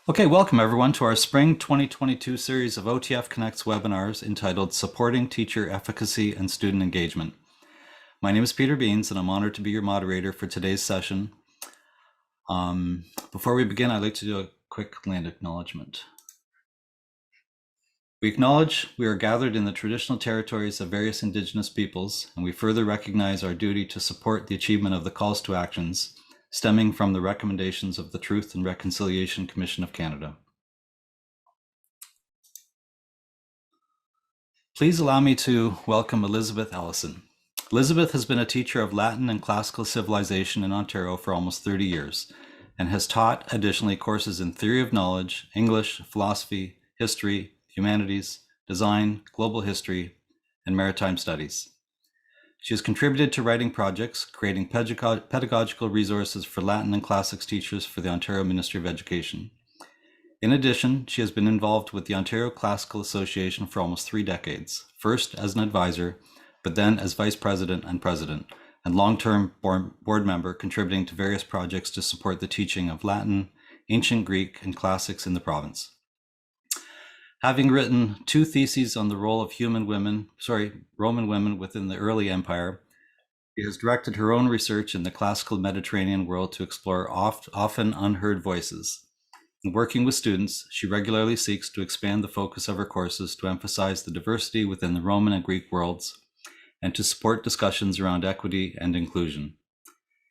Okay, welcome everyone to our Spring 2022 series of OTF Connects webinars entitled Supporting Teacher Efficacy and Student Engagement. My name is Peter Beans and I'm honored to be your moderator for today's session. Before we begin, I'd like to do a quick land acknowledgement. We acknowledge we are gathered in the traditional territories of various Indigenous peoples, and we further recognize our duty to support the achievement of the calls to actions stemming from the recommendations of the Truth and Reconciliation Commission of Canada. Please allow me to welcome Elizabeth Ellison. Elizabeth has been a teacher of Latin and classical civilization in Ontario for almost 30 years and has taught additionally courses in theory of knowledge, English, philosophy, history, humanities, design, global history, and maritime studies. She has contributed to writing projects, creating pedagogical resources for Latin and classics teachers for the Ontario Ministry of Education. In addition, she has been involved with the Ontario Classical Association for almost 3 decades, first as an advisor, but then as vice president and president, and long-term board member contributing to various projects to support the teaching of Latin, ancient Greek, and classics in the province. Having written 2 theses on the role of Roman women within the early empire, she has directed her own research in the classical Mediterranean world to explore often unheard voices. In working with students, she regularly seeks to expand the focus of her courses to emphasize the diversity within the Roman and Greek worlds and to support discussions around equity and inclusion.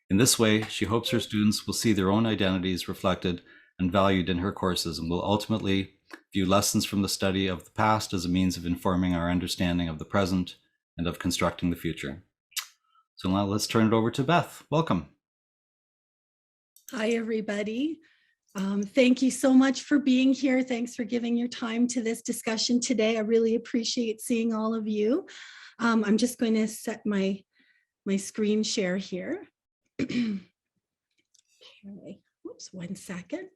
In this way, she hopes her students will see their own identities reflected and valued in her courses and will ultimately view lessons from the study of the past as a means of informing our understanding of the present and of constructing the future. So now let's turn it over to Beth. Welcome. Hi, everybody. Thank you so much for being here. Thanks for giving your time to this discussion today. I really appreciate seeing all of you. I'm just going to set my screen share here. Okay, whoops, 1 second.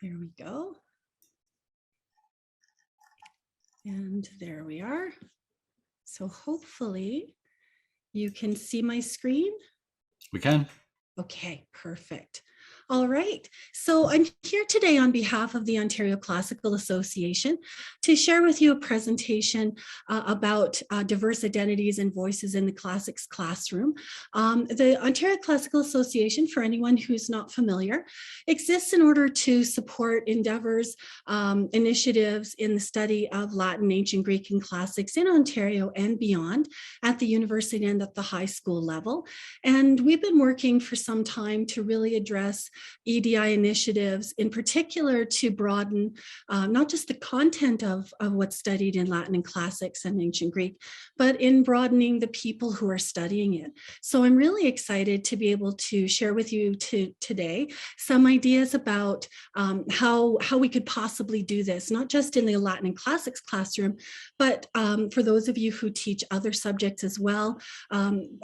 There we go. And there we are. So hopefully you can see my screen. We can. Okay, perfect. All right, so I'm here today on behalf of the Ontario Classical Association to share with you a presentation about diverse identities and voices in the classics classroom. The Ontario Classical Association, for anyone who's not familiar, exists in order to support endeavors, initiatives in the study of Latin, ancient Greek, and classics in Ontario and beyond at the university and at the high school level. And we've been working for some time to really address EDI initiatives, in particular to broaden not just the content of what's studied in Latin and classics and ancient Greek, but in broadening the people who are studying it. So I'm really excited to be able to share with you today some ideas about how we could possibly do this, not just in the Latin and classics classroom, but for those of you who teach other subjects as well,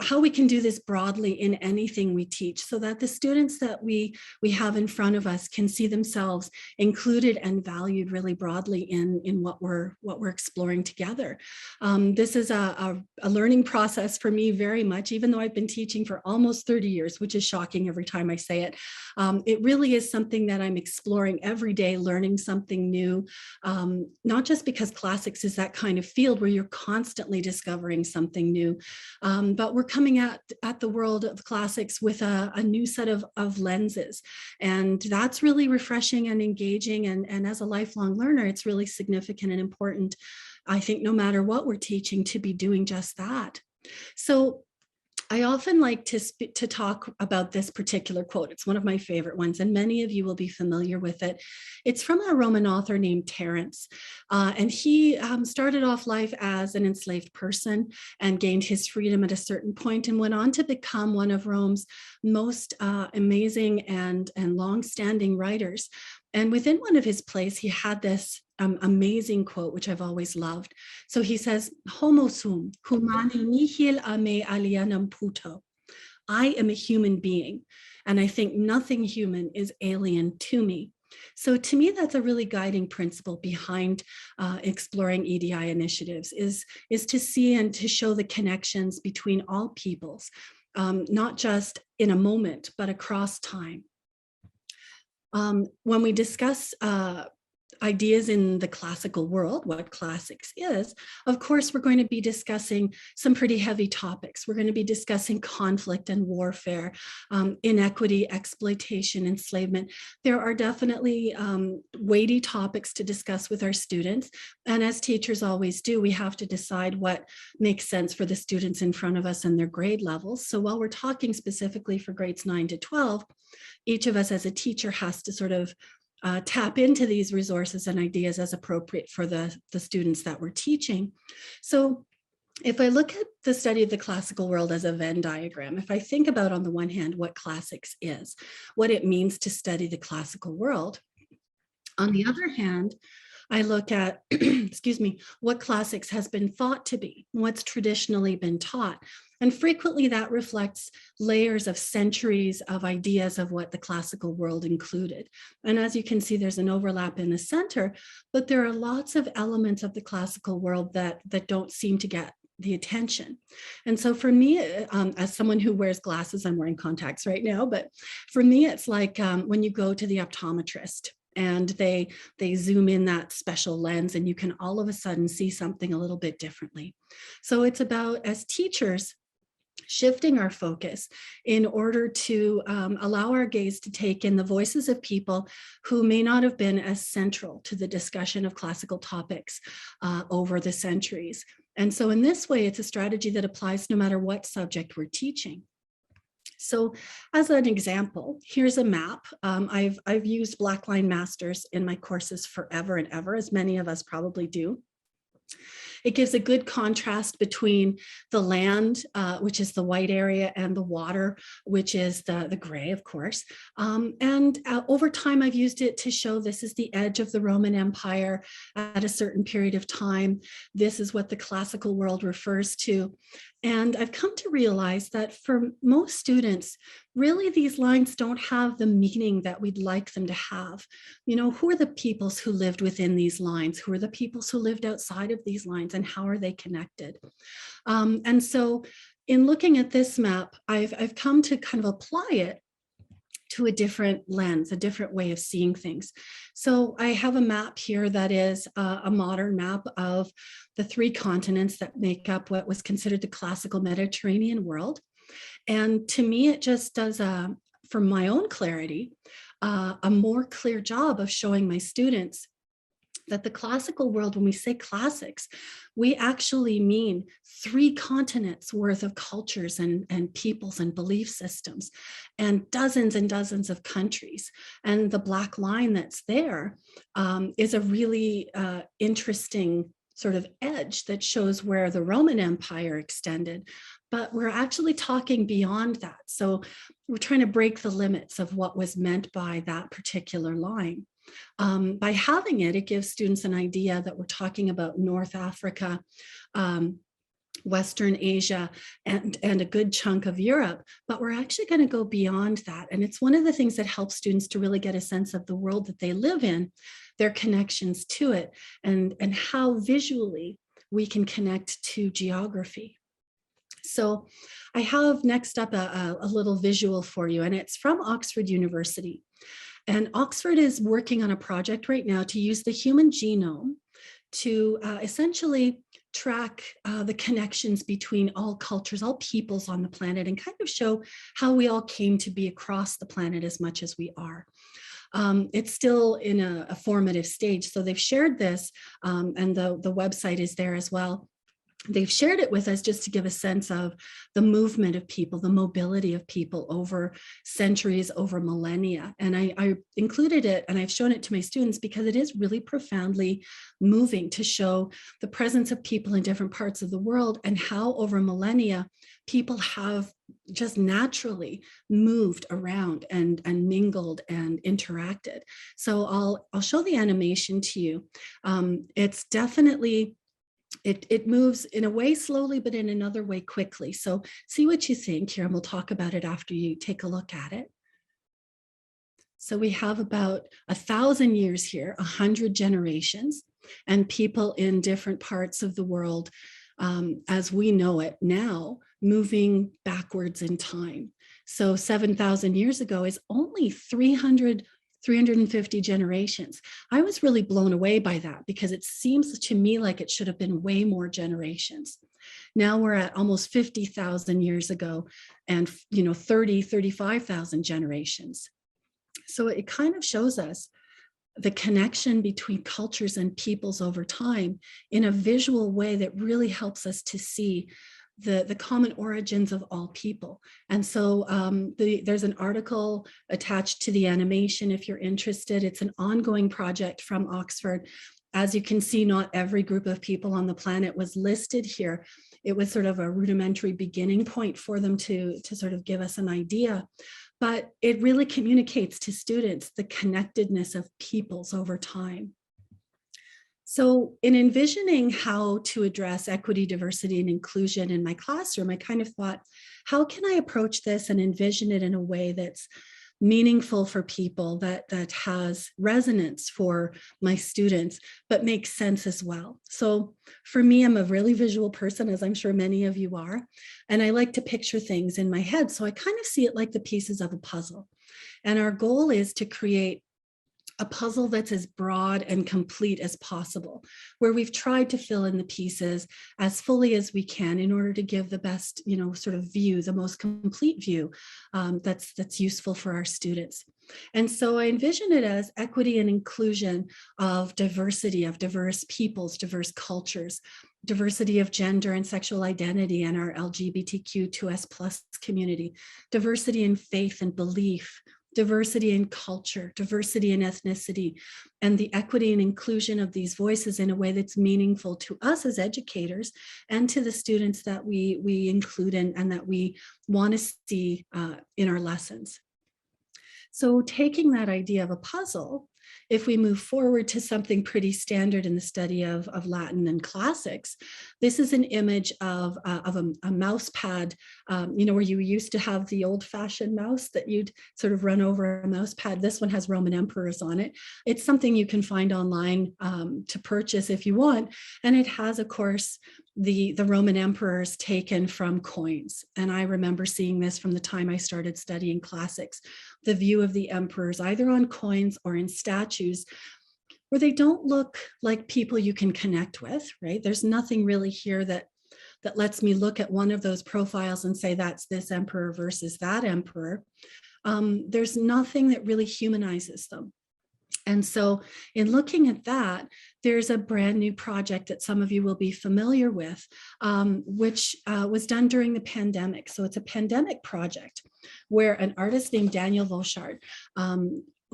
how we can do this broadly in anything we teach so that the students that we have in front of us can see themselves included and valued really broadly in what we're exploring together. This is a learning process for me very much, even though I've been teaching for almost 30 years, which is shocking every time I say it. It really is something that I'm exploring every day, learning something new, not just because classics is that kind of field where you're constantly discovering something new, but we're coming at the world of classics with a new set of lenses. And that's really refreshing and engaging. And as a lifelong learner, it's really significant and important, I think, no matter what we're teaching, to be doing just that. So I often like to talk about this particular quote. It's one of my favorite ones, and many of you will be familiar with it. It's from a Roman author named Terence, and he started off life as an enslaved person and gained his freedom at a certain point and went on to become one of Rome's most amazing and long-standing writers. And within one of his plays, he had this amazing quote, which I've always loved. So he says, "Homo sum, humani nihil a me alienum puto." I am a human being, and I think nothing human is alien to me. So to me, that's a really guiding principle behind exploring EDI initiatives, is to see and to show the connections between all peoples, not just in a moment, but across time. When we discuss ideas in the classical world, what classics is, of course, we're going to be discussing some pretty heavy topics. We're going to be discussing conflict and warfare, inequity, exploitation, enslavement. There are definitely weighty topics to discuss with our students. And as teachers always do, we have to decide what makes sense for the students in front of us and their grade levels. So while we're talking specifically for grades 9 to 12, each of us as a teacher has to sort of tap into these resources and ideas as appropriate for the students that we're teaching. So if I look at the study of the classical world as a Venn diagram, if I think about on the one hand what classics is, what it means to study the classical world, on the other hand, I look at, excuse me, what classics has been thought to be, what's traditionally been taught. And frequently that reflects layers of centuries of ideas of what the classical world included. And as you can see, there's an overlap in the center, but there are lots of elements of the classical world that don't seem to get the attention. And so for me, as someone who wears glasses, I'm wearing contacts right now, but for me, it's like when you go to the optometrist and they zoom in that special lens and you can all of a sudden see something a little bit differently. So it's about, as teachers, shifting our focus in order to allow our gaze to take in the voices of people who may not have been as central to the discussion of classical topics over the centuries. And so in this way, it's a strategy that applies no matter what subject we're teaching. So as an example, here's a map. I've used Blackline Masters in my courses forever and ever, as many of us probably do. It gives a good contrast between the land, which is the white area, and the water, which is the gray, of course. Over time, I've used it to show this is the edge of the Roman Empire at a certain period of time. This is what the classical world refers to. And I've come to realize that for most students, really these lines don't have the meaning that we'd like them to have. You know, who are the peoples who lived within these lines? Who are the peoples who lived outside of these lines, and how are they connected? And so in looking at this map, I've come to kind of apply it to a different lens, a different way of seeing things. So I have a map here that is a modern map of the 3 continents that make up what was considered the classical Mediterranean world. And to me, it just does, for my own clarity, a more clear job of showing my students that the classical world, when we say classics, we actually mean 3 continents worth of cultures and peoples and belief systems, and dozens of countries. And the black line that's there is a really interesting sort of edge that shows where the Roman Empire extended, but we're actually talking beyond that. So we're trying to break the limits of what was meant by that particular line. By having it, it gives students an idea that we're talking about North Africa, Western Asia, and a good chunk of Europe, but we're actually going to go beyond that. And it's one of the things that helps students to really get a sense of the world that they live in, their connections to it, and how visually we can connect to geography. So I have next up a little visual for you, and it's from Oxford University. And Oxford is working on a project right now to use the human genome to essentially track the connections between all cultures, all peoples on the planet, and kind of show how we all came to be across the planet as much as we are. It's still in a formative stage, so they've shared this, and the website is there as well. They've shared it with us just to give a sense of the movement of people, the mobility of people over centuries, over millennia. And I included it and I've shown it to my students because it is really profoundly moving to show the presence of people in different parts of the world and how over millennia people have just naturally moved around and mingled and interacted. So I'll show the animation to you. It's definitely it moves in a way slowly, but in another way quickly. So see what you think here, and we'll talk about it after you take a look at it. So we have about 1,000 years here, 100 generations, and people in different parts of the world, as we know it now, moving backwards in time. So 7,000 years ago is only 300 350 generations. I was really blown away by that because it seems to me like it should have been way more generations. Now we're at almost 50,000 years ago and 35,000 generations. So it kind of shows us the connection between cultures and peoples over time in a visual way that really helps us to see the common origins of all people. And so there's an article attached to the animation if you're interested. It's an ongoing project from Oxford. As you can see, not every group of people on the planet was listed here. It was sort of a rudimentary beginning point for them to sort of give us an idea. But it really communicates to students the connectedness of peoples over time. So in envisioning how to address equity, diversity, and inclusion in my classroom, I kind of thought, how can I approach this and envision it in a way that's meaningful for people, that has resonance for my students, but makes sense as well. So for me, I'm a really visual person, as I'm sure many of you are, and I like to picture things in my head. So I kind of see it like the pieces of a puzzle. And our goal is to create a puzzle that's as broad and complete as possible, where we've tried to fill in the pieces as fully as we can in order to give the best, sort of view, the most complete view that's useful for our students. And so I envision it as equity and inclusion of diversity, of diverse peoples, diverse cultures, diversity of gender and sexual identity and our LGBTQ2S+ community, diversity in faith and belief, diversity in culture, diversity in ethnicity, and the equity and inclusion of these voices in a way that's meaningful to us as educators and to the students that we include in and that we want to see in our lessons. So taking that idea of a puzzle, if we move forward to something pretty standard in the study of Latin and classics, this is an image of a mouse pad, where you used to have the old-fashioned mouse that you'd sort of run over a mouse pad. This one has Roman emperors on it. It's something you can find online to purchase if you want. And it has, of course, the Roman emperors taken from coins. And I remember seeing this from the time I started studying classics, the view of the emperors either on coins or in statues where they don't look like people you can connect with, right? There's nothing really here that lets me look at one of those profiles and say that's this emperor versus that emperor. There's nothing that really humanizes them. And so in looking at that, there's a brand new project that some of you will be familiar with, which was done during the pandemic. So it's a pandemic project where an artist named Daniel Vauchard,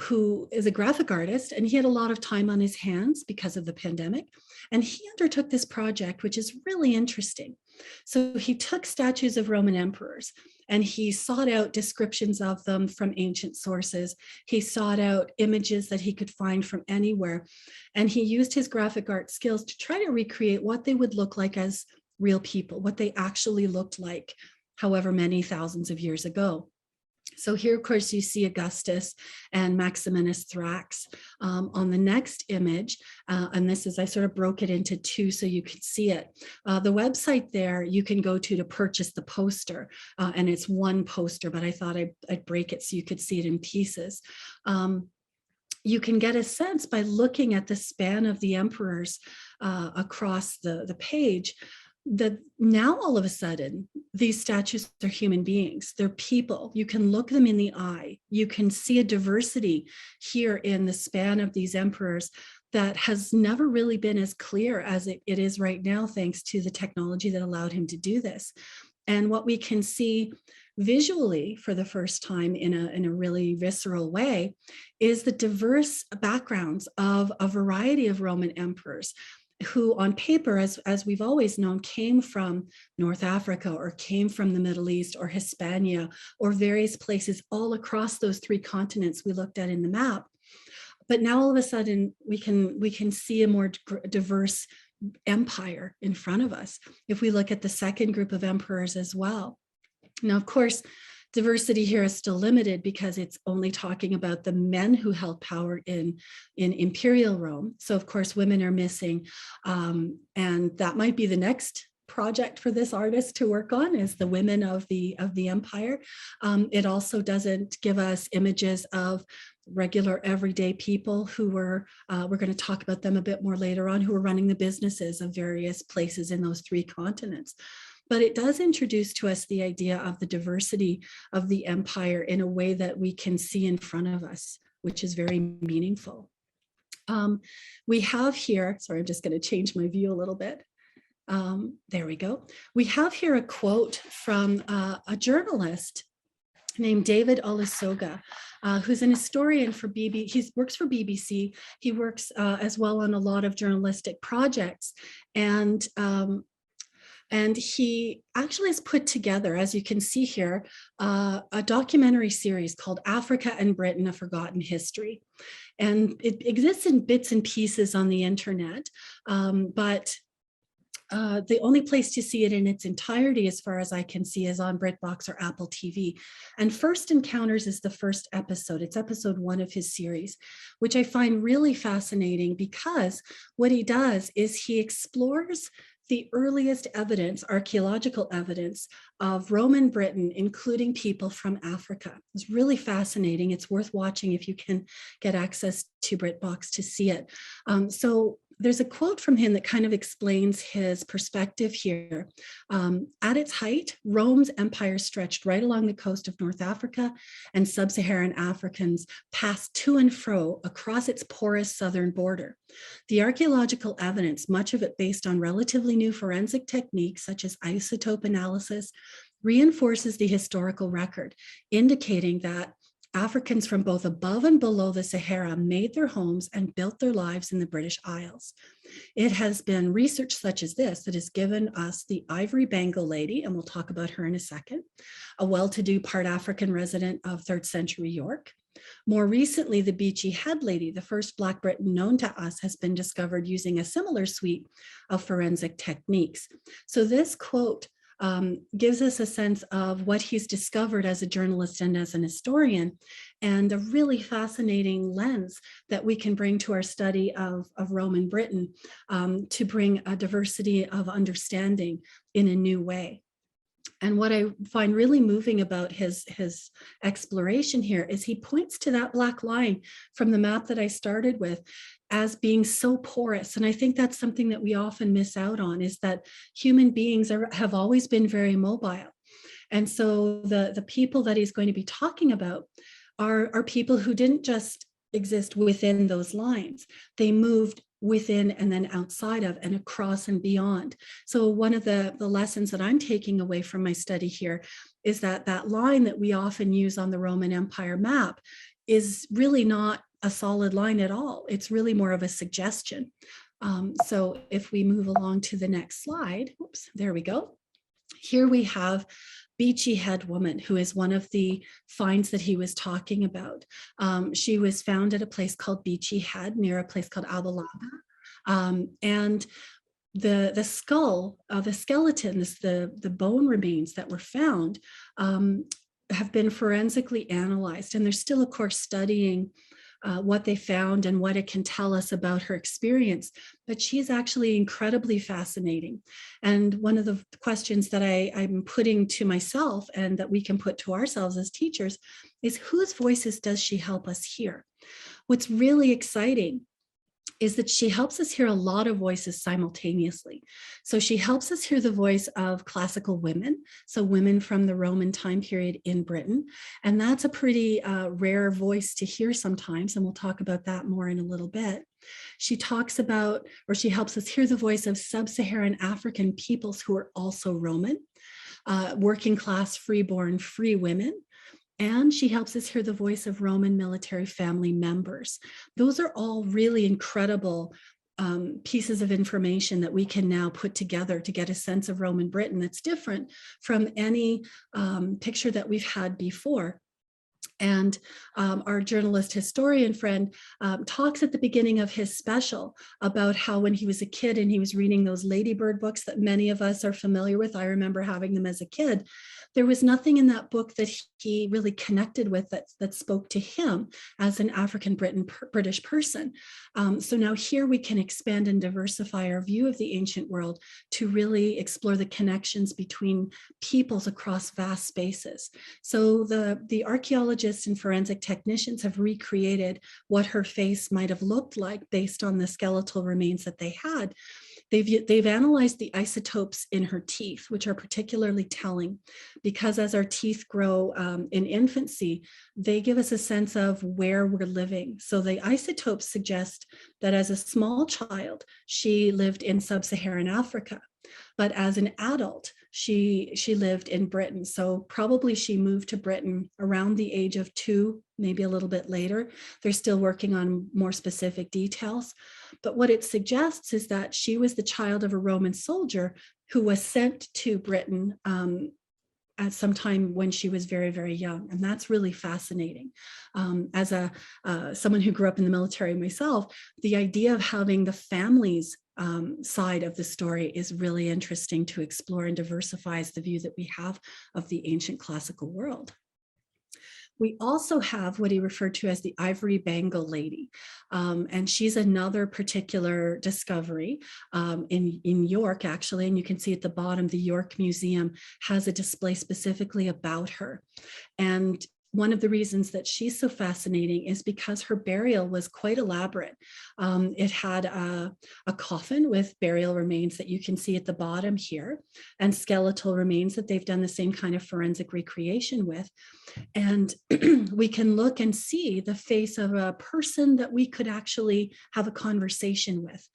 who is a graphic artist, and he had a lot of time on his hands because of the pandemic. And he undertook this project, which is really interesting. So he took statues of Roman emperors and he sought out descriptions of them from ancient sources. He sought out images that he could find from anywhere. And he used his graphic art skills to try to recreate what they would look like as real people, what they actually looked like, however many thousands of years ago. So here, of course, you see Augustus and Maximinus Thrax on the next image. And this is, I sort of broke it into two so you could see it. The website there you can go to purchase the poster. And it's one poster, but I thought I'd break it so you could see it in pieces. You can get a sense by looking at the span of the emperors across the page that now all of a sudden, these statues are human beings, they're people. You can look them in the eye. You can see a diversity here in the span of these emperors that has never really been as clear as it is right now, thanks to the technology that allowed him to do this. And what we can see visually for the first time in a really visceral way is the diverse backgrounds of a variety of Roman emperors, who on paper, as we've always known, came from North Africa or came from the Middle East or Hispania or various places all across those three continents we looked at in the map. But now all of a sudden we can see a more diverse empire in front of us if we look at the second group of emperors as well. Now, of course, diversity here is still limited because it's only talking about the men who held power in imperial Rome. So of course, women are missing. And that might be the next project for this artist to work on, is the women of the empire. It also doesn't give us images of regular everyday people who were, we're going to talk about them a bit more later on, who were running the businesses of various places in those 3 continents. But it does introduce to us the idea of the diversity of the empire in a way that we can see in front of us, which is very meaningful. We have here, sorry, I'm just going to change my view a little bit. There we go. We have here a quote from a journalist named David Olusoga, who's an historian for BBC. He works for BBC. He works as well on a lot of journalistic projects. And he actually has put together, as you can see here, a documentary series called Africa and Britain, A Forgotten History. And it exists in bits and pieces on the internet, but the only place to see it in its entirety, as far as I can see, is on BritBox or Apple TV. And First Encounters is the first episode. It's episode 1 of his series, which I find really fascinating because what he does is he explores the earliest evidence, archaeological evidence of Roman Britain, including people from Africa. It's really fascinating. It's worth watching if you can get access to BritBox to see it. So there's a quote from him that kind of explains his perspective here. At its height, Rome's empire stretched right along the coast of North Africa, and sub-Saharan Africans passed to and fro across its porous southern border. The archaeological evidence, much of it based on relatively new forensic techniques such as isotope analysis, reinforces the historical record, indicating that Africans from both above and below the Sahara made their homes and built their lives in the British Isles. It has been research such as this that has given us the Ivory Bengal lady, and we'll talk about her in a second, a well-to-do part African resident of 3rd century York. More recently, the Beachy head lady, the first Black Briton known to us, has been discovered using a similar suite of forensic techniques. So this quote gives us a sense of what he's discovered as a journalist and as an historian, and a really fascinating lens that we can bring to our study of Roman Britain to bring a diversity of understanding in a new way. And what I find really moving about his exploration here is he points to that black line from the map that I started with as being so porous. And I think that's something that we often miss out on, is that human beings have always been very mobile. And so the people that he's going to be talking about are people who didn't just exist within those lines. They moved within and then outside of and across and beyond. So one of the lessons that I'm taking away from my study here is that that line that we often use on the Roman Empire map is really not a solid line at all. It's really more of a suggestion. So if we move along to the next slide, oops, there we go. Here we have Beachy Head woman, who is one of the finds that he was talking about. She was found at a place called Beachy Head near a place called Abalaba. And the skull, the skeletons, the bone remains that were found have been forensically analyzed. And they're still, of course, studying what they found and what it can tell us about her experience. But she's actually incredibly fascinating. And one of the questions that I'm putting to myself and that we can put to ourselves as teachers is, whose voices does she help us hear? What's really exciting is that she helps us hear a lot of voices simultaneously. So she helps us hear the voice of classical women, so women from the Roman time period in Britain. And that's a pretty rare voice to hear sometimes, and we'll talk about that more in a little bit. She talks about, or she helps us hear the voice of sub-Saharan African peoples who are also Roman, working class, freeborn, free women. And she helps us hear the voice of Roman military family members. Those are all really incredible pieces of information that we can now put together to get a sense of Roman Britain that's different from any picture that we've had before. And our journalist historian friend talks at the beginning of his special about how when he was a kid and he was reading those Ladybird books that many of us are familiar with, I remember having them as a kid, there was nothing in that book that he really connected with that spoke to him as an African British person. So now here we can expand and diversify our view of the ancient world to really explore the connections between peoples across vast spaces. So the archaeologist anthropologists and forensic technicians have recreated what her face might have looked like based on the skeletal remains that they had. They've analyzed the isotopes in her teeth, which are particularly telling because as our teeth grow in infancy, they give us a sense of where we're living. So the isotopes suggest that as a small child, she lived in sub-Saharan Africa. But as an adult, she lived in Britain. So probably she moved to Britain around the age of 2, maybe a little bit later. They're still working on more specific details. But what it suggests is that she was the child of a Roman soldier who was sent to Britain at some time when she was very, very young. And that's really fascinating. As someone who grew up in the military myself, the idea of having the family's side of the story is really interesting to explore and diversifies the view that we have of the ancient classical world. We also have what he referred to as the Ivory Bengal lady. And she's another particular discovery in York, actually. And you can see at the bottom, the York Museum has a display specifically about her. And one of the reasons that she's so fascinating is because her burial was quite elaborate. It had a coffin with burial remains that you can see at the bottom here, and skeletal remains that they've done the same kind of forensic recreation with. And we can look and see the face of a person that we could actually have a conversation with.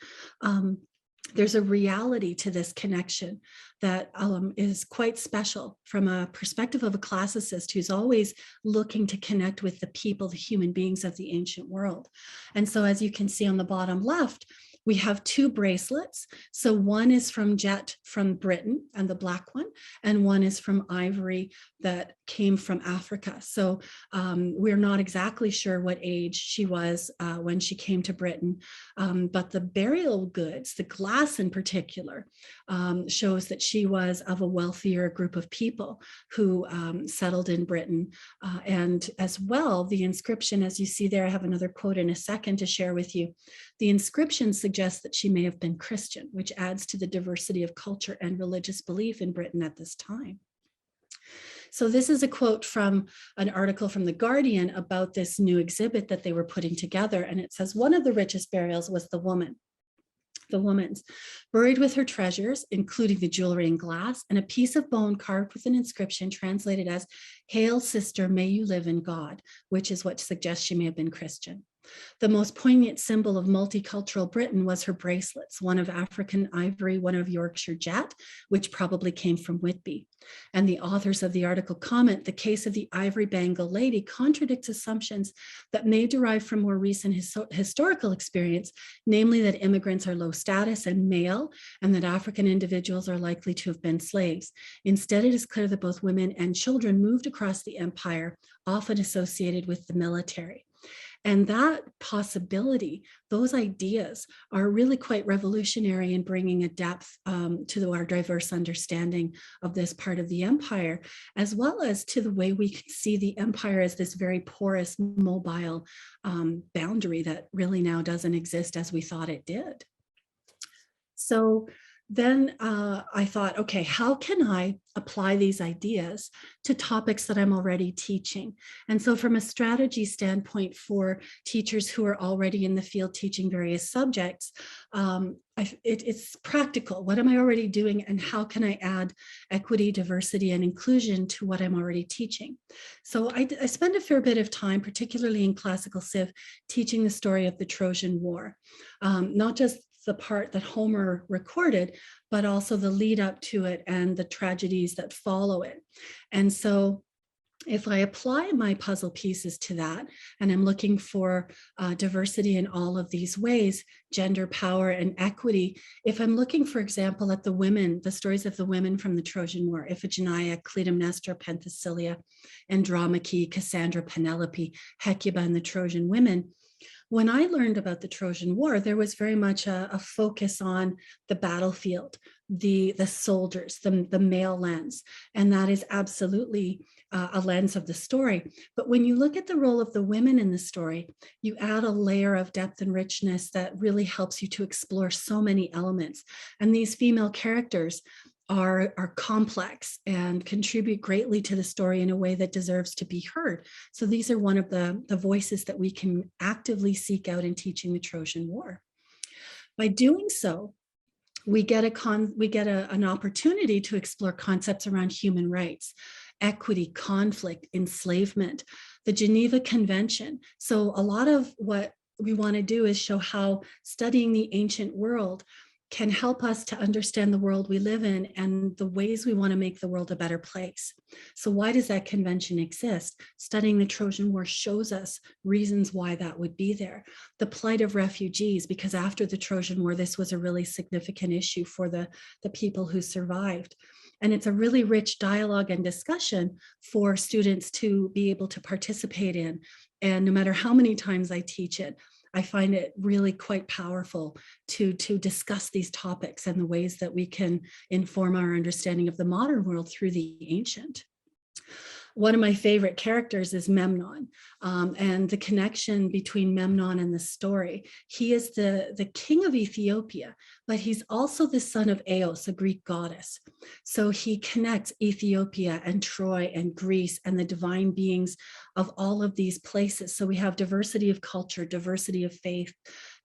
There's a reality to this connection that is quite special from a perspective of a classicist who's always looking to connect with the people, the human beings of the ancient world. And so as you can see on the bottom left, we have 2 bracelets. So one is from Jet from Britain, and the black one, and one is from Ivory that came from Africa. So we're not exactly sure what age she was when she came to Britain, but the burial goods, the glass in particular, shows that she was of a wealthier group of people who settled in Britain. And as well, the inscription, as you see there, I have another quote in a second to share with you. The inscription suggests that she may have been Christian, which adds to the diversity of culture and religious belief in Britain at this time. So this is a quote from an article from The Guardian about this new exhibit that they were putting together. And it says, one of the richest burials was the woman's, buried with her treasures, including the jewelry and glass, and a piece of bone carved with an inscription translated as, "Hail, sister, may you live in God," which is what suggests she may have been Christian. The most poignant symbol of multicultural Britain was her bracelets, one of African ivory, one of Yorkshire jet, which probably came from Whitby. And the authors of the article comment, the case of the Ivory Bengal lady contradicts assumptions that may derive from more recent historical experience, namely that immigrants are low status and male, and that African individuals are likely to have been slaves. Instead, it is clear that both women and children moved across the empire, often associated with the military. And that possibility, those ideas are really quite revolutionary in bringing a depth to our diverse understanding of this part of the empire, as well as to the way we can see the empire as this very porous, mobile boundary that really now doesn't exist as we thought it did. So then I thought, okay, how can I apply these ideas to topics that I'm already teaching? And so from a strategy standpoint for teachers who are already in the field teaching various subjects, it's practical. What am I already doing, and how can I add equity, diversity, and inclusion to what I'm already teaching? So I spend a fair bit of time, particularly in classical Civ, teaching the story of the Trojan War, not just the part that Homer recorded, but also the lead up to it and the tragedies that follow it. And so if I apply my puzzle pieces to that, and I'm looking for diversity in all of these ways, gender, power, and equity, if I'm looking, for example, at the women, the stories of the women from the Trojan War, Iphigenia, Clytemnestra, Penthesilea, Andromache, Cassandra, Penelope, Hecuba, and the Trojan women, when I learned about the Trojan War, there was very much a focus on the battlefield, the soldiers, the male lens, and that is absolutely a lens of the story. But when you look at the role of the women in the story, you add a layer of depth and richness that really helps you to explore so many elements. And these female characters are complex and contribute greatly to the story in a way that deserves to be heard. So these are one of the voices that we can actively seek out in teaching the Trojan War. By doing so, we get an opportunity to explore concepts around human rights, equity, conflict, enslavement, the Geneva Convention. So a lot of what we want to do is show how studying the ancient world can help us to understand the world we live in and the ways we want to make the world a better place. So why does that convention exist? Studying the Trojan War shows us reasons why that would be there. The plight of refugees, because after the Trojan War, this was a really significant issue for the people who survived. And it's a really rich dialogue and discussion for students to be able to participate in. And no matter how many times I teach it, I find it really quite powerful to discuss these topics and the ways that we can inform our understanding of the modern world through the ancient. One of my favorite characters is Memnon, and the connection between Memnon and the story. He is the king of Ethiopia, but he's also the son of Eos, a Greek goddess. So he connects Ethiopia and Troy and Greece and the divine beings of all of these places. So we have diversity of culture, diversity of faith,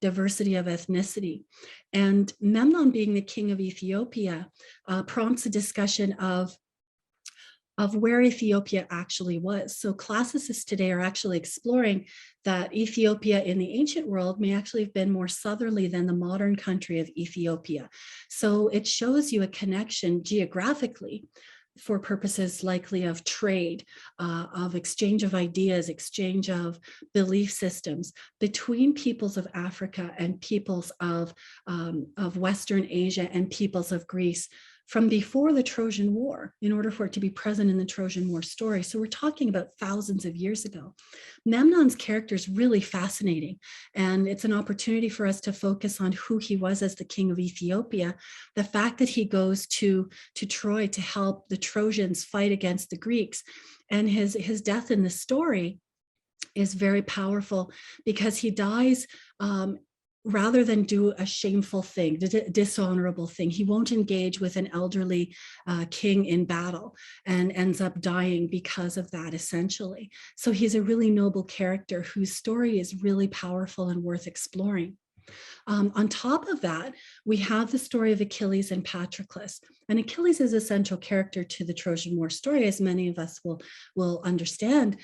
diversity of ethnicity. And Memnon being the king of Ethiopia prompts a discussion of where Ethiopia actually was. So classicists today are actually exploring that Ethiopia in the ancient world may actually have been more southerly than the modern country of Ethiopia. So it shows you a connection geographically for purposes likely of trade, of exchange of ideas, exchange of belief systems between peoples of Africa and peoples of Western Asia and peoples of Greece from before the Trojan War in order for it to be present in the Trojan War story. So we're talking about thousands of years ago. Memnon's character is really fascinating, and it's an opportunity for us to focus on who he was as the king of Ethiopia, the fact that he goes to Troy to help the Trojans fight against the Greeks, and his death in the story is very powerful because he dies rather than do a shameful thing, dishonorable thing. He won't engage with an elderly king in battle and ends up dying because of that, essentially. So he's a really noble character whose story is really powerful and worth exploring. On top of that, we have the story of Achilles and Patroclus. And Achilles is a central character to the Trojan War story, as many of us will understand.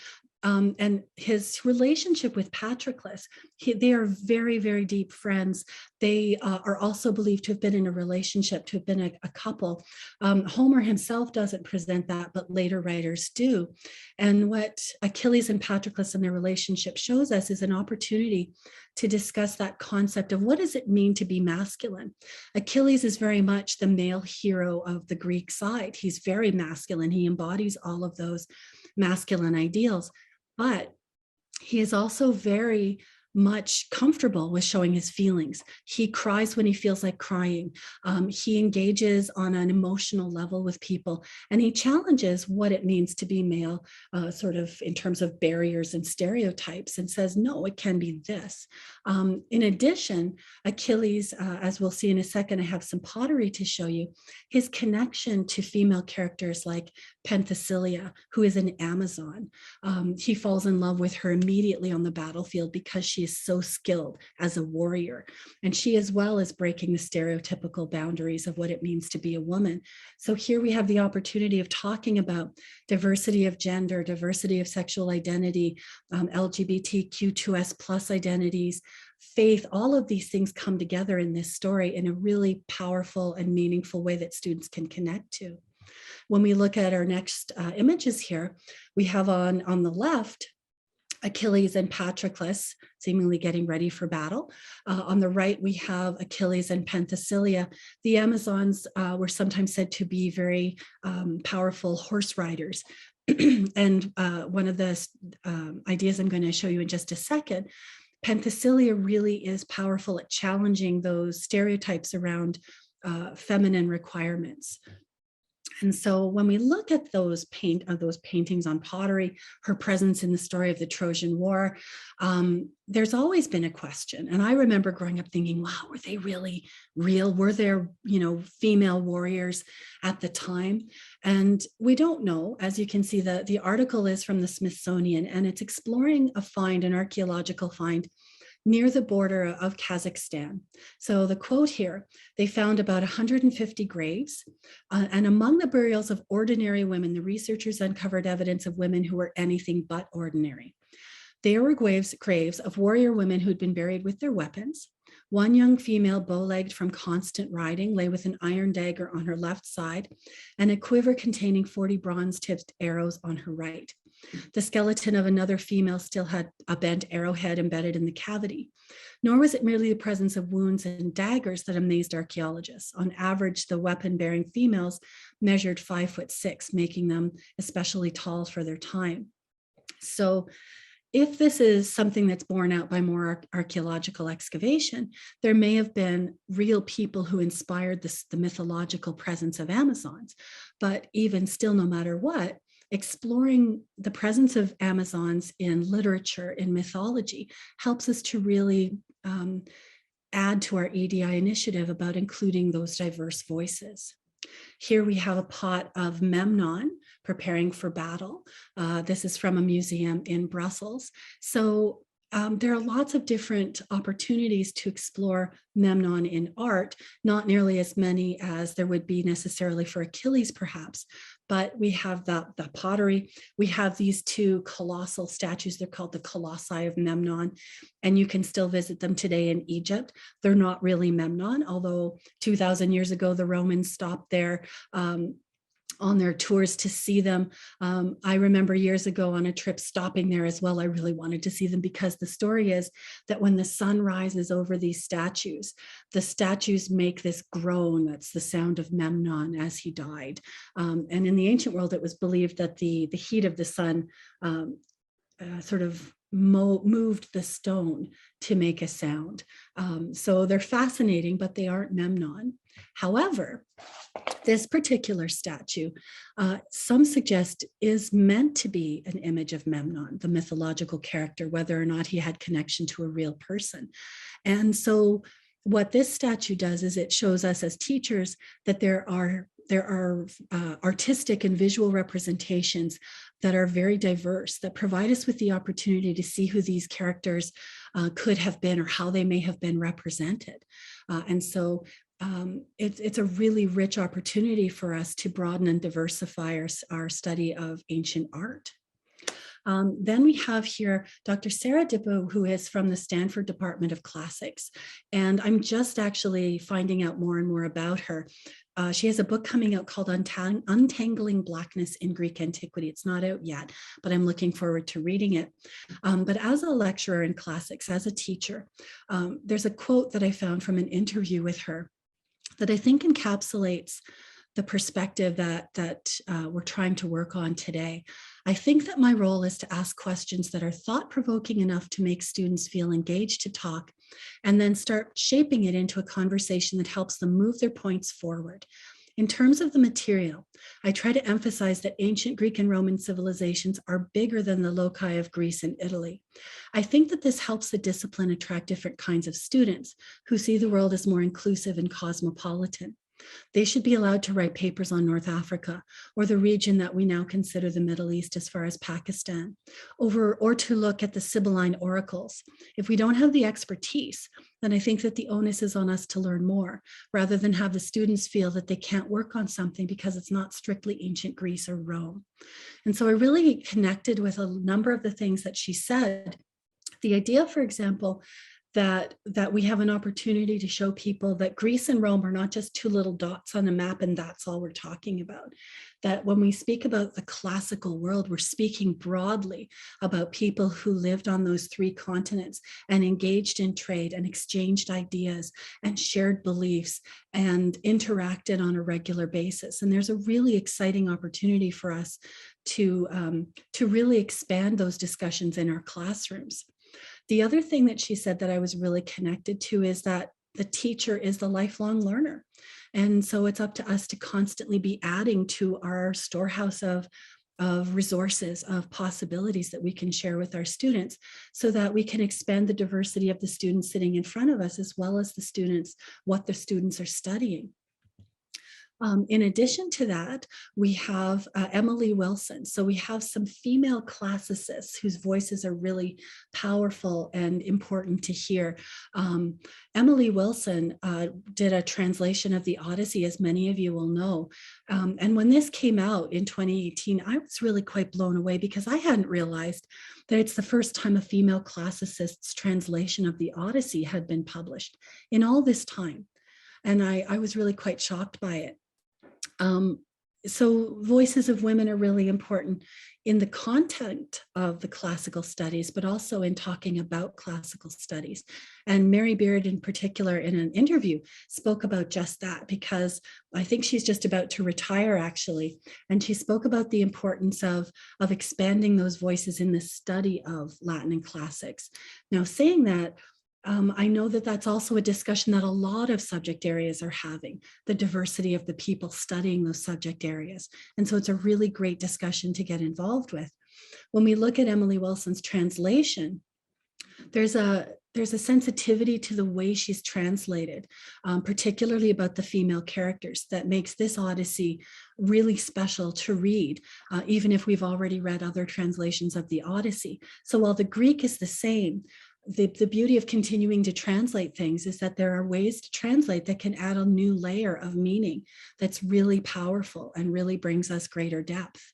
And his relationship with Patroclus, they are very, very deep friends. They are also believed to have been in a relationship, to have been a couple. Homer himself doesn't present that, but later writers do. And what Achilles and Patroclus and their relationship shows us is an opportunity to discuss that concept of what does it mean to be masculine. Achilles is very much the male hero of the Greek side. He's very masculine. He embodies all of those masculine ideals. But he is also very much comfortable with showing his feelings. He cries when he feels like crying. He engages on an emotional level with people, and he challenges what it means to be male, sort of in terms of barriers and stereotypes, and says, no, it can be this. In addition, Achilles, as we'll see in a second, I have some pottery to show you, his connection to female characters like Penthesilea, who is an Amazon. He falls in love with her immediately on the battlefield because she is so skilled as a warrior. And she as well is breaking the stereotypical boundaries of what it means to be a woman. So here we have the opportunity of talking about diversity of gender, diversity of sexual identity, LGBTQ2S plus identities, faith. All of these things come together in this story in a really powerful and meaningful way that students can connect to. When we look at our next images here, we have on the left, Achilles and Patroclus seemingly getting ready for battle. On the right, we have Achilles and Penthesilea. The Amazons were sometimes said to be very powerful horse riders. And one of the ideas I'm going to show you in just a second, Penthesilea really is powerful at challenging those stereotypes around feminine requirements. And so when we look at those paintings on pottery, her presence in the story of the Trojan War, there's always been a question. And I remember growing up thinking, wow, were they really real? Were there, female warriors at the time? And we don't know. As you can see, the article is from the Smithsonian, and it's exploring an archaeological find near the border of Kazakhstan. So the quote here, they found about 150 graves, and among the burials of ordinary women, the researchers uncovered evidence of women who were anything but ordinary. They were graves of warrior women who'd been buried with their weapons. One young female, bow-legged from constant riding, lay with an iron dagger on her left side and a quiver containing 40 bronze-tipped arrows on her right. The skeleton of another female still had a bent arrowhead embedded in the cavity. Nor was it merely the presence of wounds and daggers that amazed archaeologists. On average, the weapon-bearing females measured 5'6", making them especially tall for their time. So if this is something that's borne out by more archaeological excavation, there may have been real people who inspired the mythological presence of Amazons. But even still, no matter what, exploring the presence of Amazons in literature, in mythology, helps us to really add to our EDI initiative about including those diverse voices. Here we have a pot of Memnon preparing for battle. This is from a museum in Brussels. So there are lots of different opportunities to explore Memnon in art, not nearly as many as there would be necessarily for Achilles, perhaps, but we have the pottery. We have these two colossal statues. They're called the Colossi of Memnon, and you can still visit them today in Egypt. They're not really Memnon, although 2,000 years ago, the Romans stopped there on their tours to see them. I remember years ago on a trip stopping there as well. I really wanted to see them because the story is that when the sun rises over these statues, the statues make this groan. That's the sound of Memnon as he died. And in the ancient world, it was believed that the heat of the sun sort of moved the stone to make a sound. So they're fascinating, but they aren't Memnon. However, this particular statue, some suggest is meant to be an image of Memnon, the mythological character, whether or not he had connection to a real person. And so what this statue does is it shows us as teachers that there are artistic and visual representations that are very diverse, that provide us with the opportunity to see who these characters could have been or how they may have been represented. And so it's a really rich opportunity for us to broaden and diversify our study of ancient art. Then we have here Dr. Sarah Dippo, who is from the Stanford Department of Classics. And I'm just actually finding out more and more about her. She has a book coming out called Untangling Blackness in Greek Antiquity. It's not out yet, but I'm looking forward to reading it. But as a lecturer in classics, as a teacher, there's a quote that I found from an interview with her that I think encapsulates the perspective that we're trying to work on today. I think that my role is to ask questions that are thought-provoking enough to make students feel engaged to talk, and then start shaping it into a conversation that helps them move their points forward. In terms of the material, I try to emphasize that ancient Greek and Roman civilizations are bigger than the loci of Greece and Italy. I think that this helps the discipline attract different kinds of students who see the world as more inclusive and cosmopolitan. They should be allowed to write papers on North Africa or the region that we now consider the Middle East as far as Pakistan, or to look at the Sibylline oracles. If we don't have the expertise, then I think that the onus is on us to learn more, rather than have the students feel that they can't work on something because it's not strictly ancient Greece or Rome. And so I really connected with a number of the things that she said. The idea, for example, that we have an opportunity to show people that Greece and Rome are not just two little dots on a map and that's all we're talking about. That when we speak about the classical world, we're speaking broadly about people who lived on those three continents and engaged in trade and exchanged ideas and shared beliefs and interacted on a regular basis. And there's a really exciting opportunity for us to really expand those discussions in our classrooms. The other thing that she said that I was really connected to is that the teacher is the lifelong learner. And so it's up to us to constantly be adding to our storehouse of resources, of possibilities that we can share with our students, so that we can expand the diversity of the students sitting in front of us, as well as the students, what the students are studying. In addition to that, we have Emily Wilson. So we have some female classicists whose voices are really powerful and important to hear. Emily Wilson did a translation of the Odyssey, as many of you will know. And when this came out in 2018, I was really quite blown away, because I hadn't realized that it's the first time a female classicist's translation of the Odyssey had been published in all this time. And I was really quite shocked by it. So voices of women are really important in the content of the classical studies, but also in talking about classical studies. And Mary Beard in particular, in an interview, spoke about just that, because I think she's just about to retire, actually. And she spoke about the importance of expanding those voices in the study of Latin and classics. Now, saying that, I know that that's also a discussion that a lot of subject areas are having, the diversity of the people studying those subject areas. And so it's a really great discussion to get involved with. When we look at Emily Wilson's translation, there's a sensitivity to the way she's translated, particularly about the female characters, that makes this Odyssey really special to read, even if we've already read other translations of the Odyssey. So while the Greek is the same, the beauty of continuing to translate things is that there are ways to translate that can add a new layer of meaning that's really powerful and really brings us greater depth.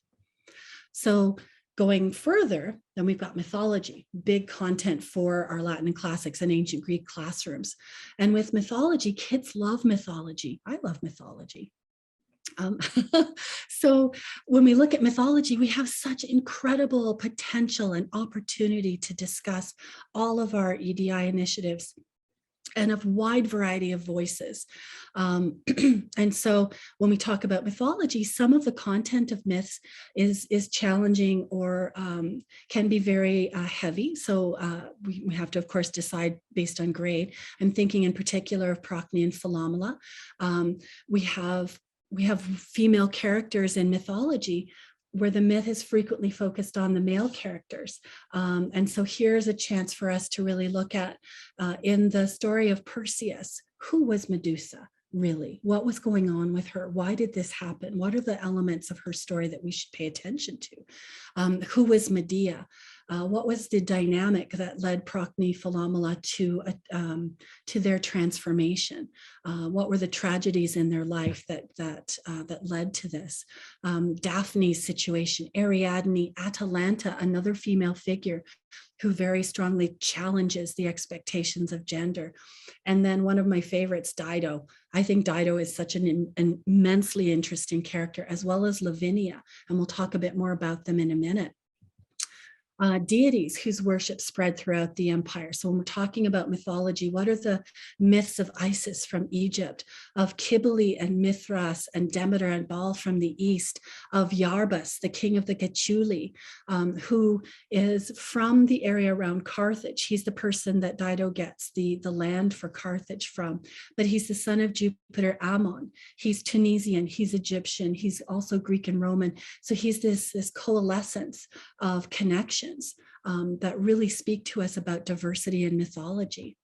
So going further, then we've got mythology, big content for our Latin and classics and ancient Greek classrooms. And with mythology, kids love mythology. I love mythology. So when we look at mythology, we have such incredible potential and opportunity to discuss all of our EDI initiatives and a wide variety of voices. And so when we talk about mythology, some of the content of myths is challenging or can be very heavy. So we have to, of course, decide based on grade. I'm thinking in particular of Procne and Philomela. We have female characters in mythology where the myth is frequently focused on the male characters. And so here's a chance for us to really look at, in the story of Perseus, who was Medusa, really? What was going on with her? Why did this happen? What are the elements of her story that we should pay attention to? Who was Medea? What was the dynamic that led Procne Philomela to their transformation? What were the tragedies in their life that led to this? Daphne's situation, Ariadne, Atalanta, another female figure who very strongly challenges the expectations of gender. And then one of my favorites, Dido. I think Dido is such an immensely interesting character, as well as Lavinia. And we'll talk a bit more about them in a minute. Deities whose worship spread throughout the empire. So when we're talking about mythology, what are the myths of Isis from Egypt, of Cybele and Mithras and Demeter and Baal from the east, of Yarbus, the king of the Gachuli, who is from the area around Carthage. He's the person that Dido gets the land for Carthage from, but he's the son of Jupiter Ammon. He's Tunisian, he's Egyptian, he's also Greek and Roman. So he's this coalescence of connections that really speak to us about diversity in mythology.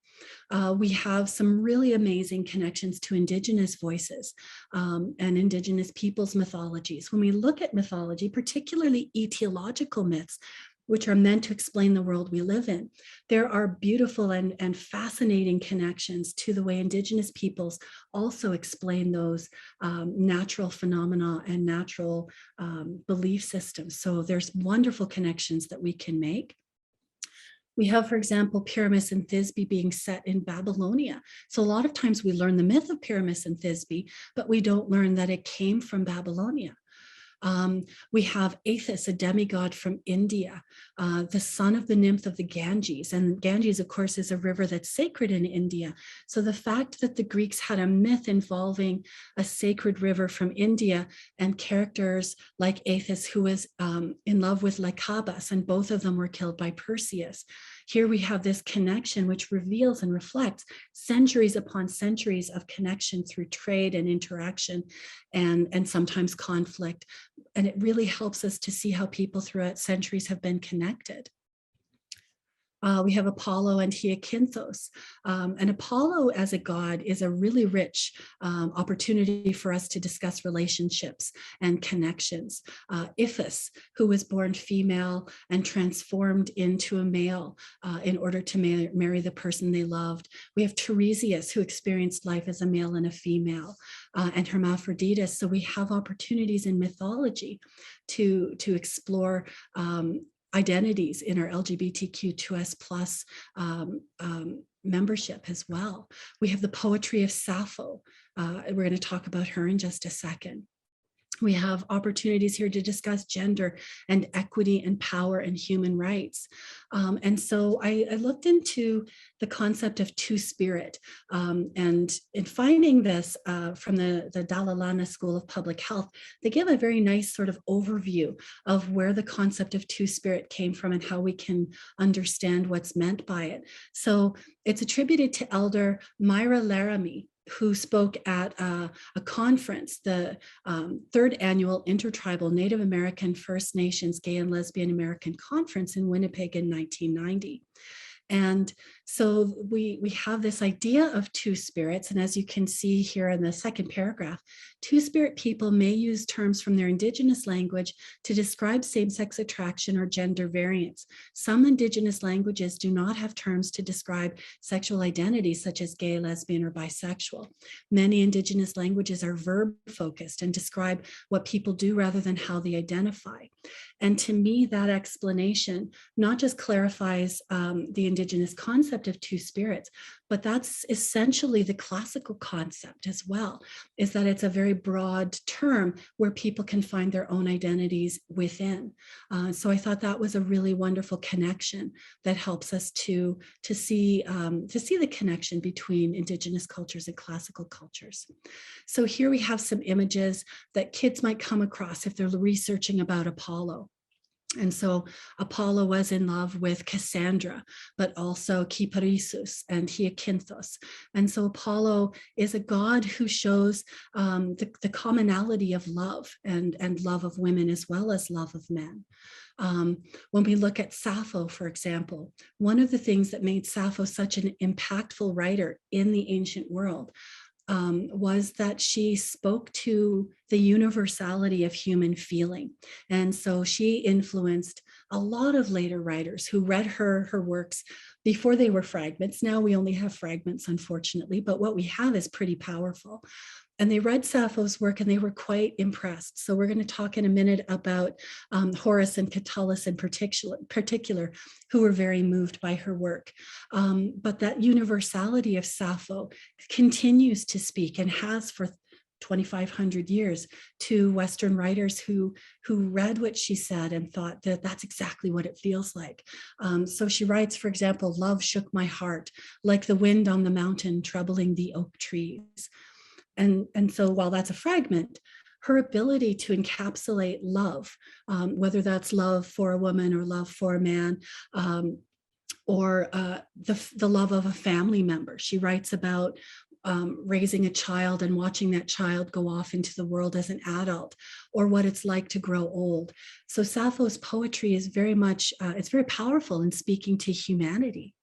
We have some really amazing connections to Indigenous voices and Indigenous peoples' mythologies. When we look at mythology, particularly etiological myths, which are meant to explain the world we live in, there are beautiful and fascinating connections to the way Indigenous peoples also explain those natural phenomena and natural belief systems. So there's wonderful connections that we can make. We have, for example, Pyramus and Thisbe being set in Babylonia. So a lot of times we learn the myth of Pyramus and Thisbe, but we don't learn that it came from Babylonia. We have Athos, a demigod from India, the son of the nymph of the Ganges. And Ganges, of course, is a river that's sacred in India. So the fact that the Greeks had a myth involving a sacred river from India and characters like Athos, who was in love with Lycabas, and both of them were killed by Perseus. here we have this connection which reveals and reflects centuries upon centuries of connection through trade and interaction and sometimes conflict. And it really helps us to see how people throughout centuries have been connected. We have Apollo and Hyacinthos. And Apollo as a god is a really rich opportunity for us to discuss relationships and connections. Iphis, who was born female and transformed into a male in order to marry the person they loved. We have Tiresias, who experienced life as a male and a female, and Hermaphroditus. So we have opportunities in mythology to explore identities in our LGBTQ2S plus membership as well. We have the poetry of Sappho. We're going to talk about her in just a second. We have opportunities here to discuss gender and equity and power and human rights. And so I looked into the concept of two-spirit. And in finding this from the Dalai Lama School of Public Health, they give a very nice sort of overview of where the concept of two-spirit came from and how we can understand what's meant by it. So it's attributed to Elder Myra Laramie, who spoke at a conference, the third annual Intertribal Native American First Nations Gay and Lesbian American Conference in Winnipeg in 1990. And so we have this idea of two spirits. And as you can see here in the second paragraph, two-spirit people may use terms from their Indigenous language to describe same-sex attraction or gender variance. Some Indigenous languages do not have terms to describe sexual identity, such as gay, lesbian, or bisexual. Many Indigenous languages are verb-focused and describe what people do rather than how they identify. And to me, that explanation not just clarifies the Indigenous concept of two spirits, but that's essentially the classical concept as well, is that it's a very broad term where people can find their own identities within. So I thought that was a really wonderful connection that helps us to see the connection between Indigenous cultures and classical cultures. So here we have some images that kids might come across if they're researching about Apollo. And so Apollo was in love with Cassandra, but also Kyparissus and Hyacinthos. And so Apollo is a god who shows the commonality of love and love of women as well as love of men. When we look at Sappho, for example, one of the things that made Sappho such an impactful writer in the ancient world was that she spoke to the universality of human feeling. And so she influenced a lot of later writers who read her works before they were fragments. Now we only have fragments, unfortunately, but what we have is pretty powerful. And they read Sappho's work and they were quite impressed. So we're going to talk in a minute about Horace and Catullus in particular, who were very moved by her work. But that universality of Sappho continues to speak and has for 2,500 years to Western writers who read what she said and thought that that's exactly what it feels like. So she writes, for example, "Love shook my heart like the wind on the mountain troubling the oak trees." And so while that's a fragment, her ability to encapsulate love, whether that's love for a woman or love for a man, or the love of a family member. She writes about raising a child and watching that child go off into the world as an adult, or what it's like to grow old. So Sappho's poetry is very much, it's very powerful in speaking to humanity.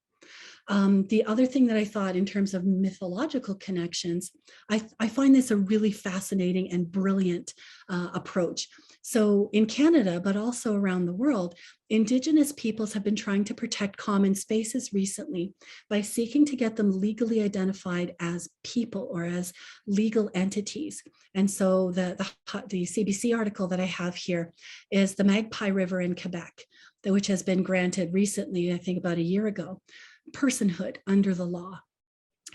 The other thing that I thought in terms of mythological connections, I find this a really fascinating and brilliant approach. So in Canada, but also around the world, Indigenous peoples have been trying to protect common spaces recently by seeking to get them legally identified as people or as legal entities. And so the CBC article that I have here is the Magpie River in Quebec, which has been granted recently, I think about a year ago, personhood under the law.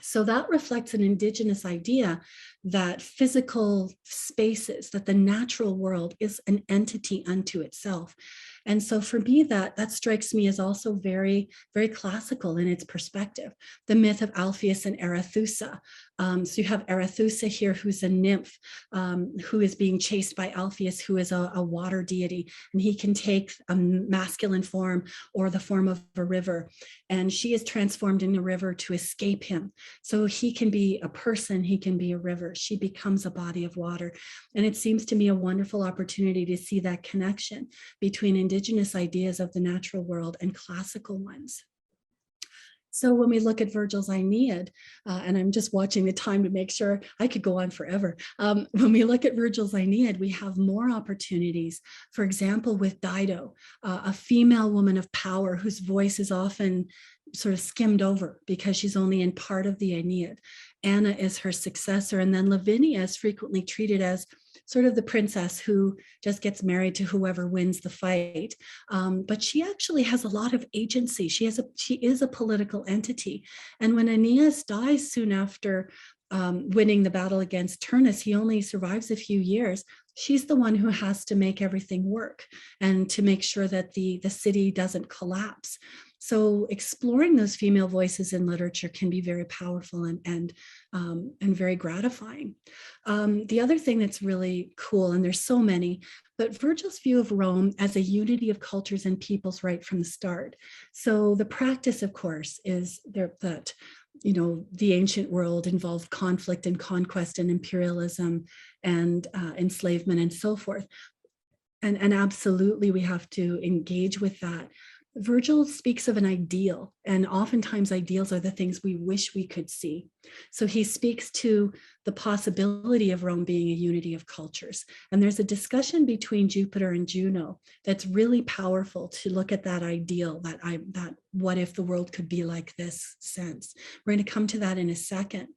So that reflects an Indigenous idea that physical spaces, that the natural world is an entity unto itself. And so for me, that strikes me as also very, very classical in its perspective. The myth of Alpheus and Arethusa. So you have Arethusa here, who's a nymph, who is being chased by Alpheus, who is a water deity, and he can take a masculine form or the form of a river. And she is transformed in a river to escape him. So he can be a person, he can be a river. She becomes a body of water. And it seems to me a wonderful opportunity to see that connection between indigenous ideas of the natural world and classical ones. So when we look at Virgil's Aeneid, and I'm just watching the time to make sure, I could go on forever. When we look at Virgil's Aeneid, we have more opportunities. For example, with Dido, a female woman of power whose voice is often sort of skimmed over because she's only in part of the Aeneid. Anna is her successor, and then Lavinia is frequently treated as sort of the princess who just gets married to whoever wins the fight. But she actually has a lot of agency. She is a political entity. And when Aeneas dies soon after winning the battle against Turnus, he only survives a few years. She's the one who has to make everything work and to make sure that the city doesn't collapse. So exploring those female voices in literature can be very powerful and very gratifying. The other thing that's really cool, and there's so many, but Virgil's view of Rome as a unity of cultures and peoples right from the start. So the practice, of course, is that the ancient world involved conflict and conquest and imperialism and enslavement and so forth. And absolutely, we have to engage with that. Virgil speaks of an ideal, and oftentimes ideals are the things we wish we could see. So he speaks to the possibility of Rome being a unity of cultures. And there's a discussion between Jupiter and Juno that's really powerful to look at that ideal, that what if the world could be like this sense. We're going to come to that in a second.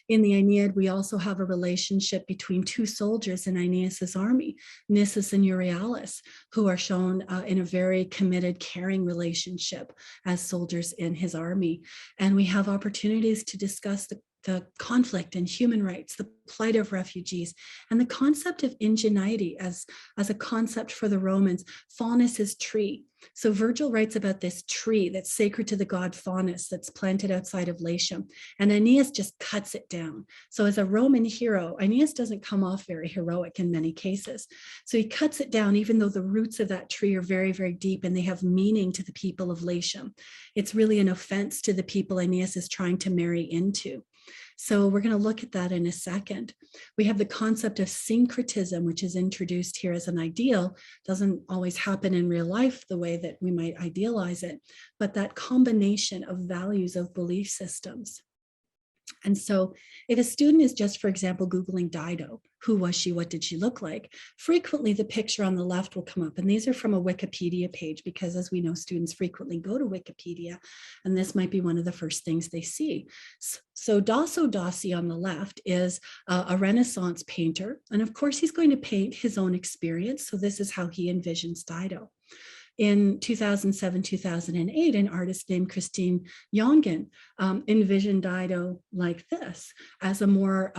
In the Aeneid, we also have a relationship between two soldiers in Aeneas's army, Nissus and Euryalus, who are shown in a very committed, caring relationship as soldiers in his army. And we have opportunities to discuss the conflict and human rights, the plight of refugees, and the concept of ingenuity as a concept for the Romans. Faunus is tree. So Virgil writes about this tree that's sacred to the god Faunus that's planted outside of Latium, and Aeneas just cuts it down. So as a Roman hero, Aeneas doesn't come off very heroic in many cases. So he cuts it down, even though the roots of that tree are very, very deep and they have meaning to the people of Latium. It's really an offense to the people Aeneas is trying to marry into. So we're going to look at that in a second. We have the concept of syncretism, which is introduced here as an ideal. Doesn't always happen in real life the way that we might idealize it, but that combination of values of belief systems. And so if a student is just, for example, Googling Dido, who was she, what did she look like? Frequently the picture on the left will come up, and these are from a Wikipedia page because, as we know, students frequently go to Wikipedia, and this might be one of the first things they see. So Dasso Dossi on the left is a Renaissance painter, and of course he's going to paint his own experience, so this is how he envisions Dido. In 2007, 2008, an artist named Christine Jongen envisioned Dido like this, as a more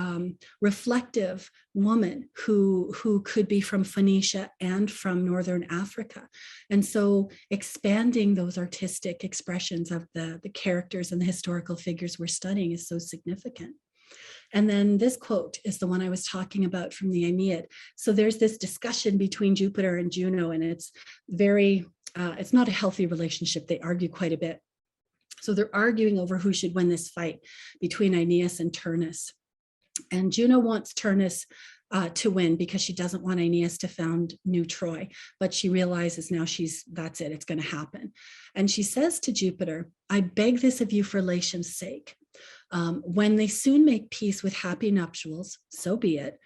reflective woman who could be from Phoenicia and from Northern Africa. And so expanding those artistic expressions of the characters and the historical figures we're studying is so significant. And then this quote is the one I was talking about from the Aeneid. So there's this discussion between Jupiter and Juno, and it's it's not a healthy relationship. They argue quite a bit. So they're arguing over who should win this fight between Aeneas and Turnus. And Juno wants Turnus to win because she doesn't want Aeneas to found New Troy, but she realizes now that's it, it's going to happen. And she says to Jupiter, I beg this of you for Latium's sake. When they soon make peace with happy nuptials, so be it.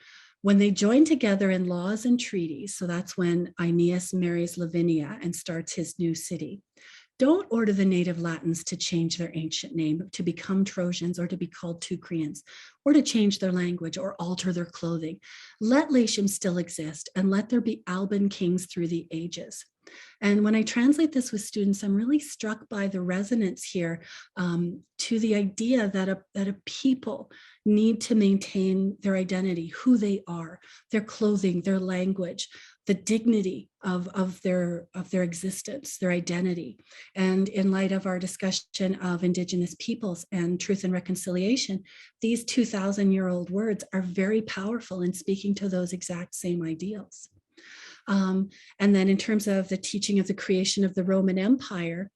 When they join together in laws and treaties, so that's when Aeneas marries Lavinia and starts his new city. Don't order the native Latins to change their ancient name to become Trojans or to be called Teucrians, or to change their language or alter their clothing. Let Latium still exist, and let there be Alban kings through the ages. And when I translate this with students, I'm really struck by the resonance here to the idea that a people need to maintain their identity, who they are, their clothing, their language, the dignity of their existence, their identity. And in light of our discussion of Indigenous peoples and truth and reconciliation, these 2,000-year-old words are very powerful in speaking to those exact same ideals. And then in terms of the teaching of the creation of the Roman Empire,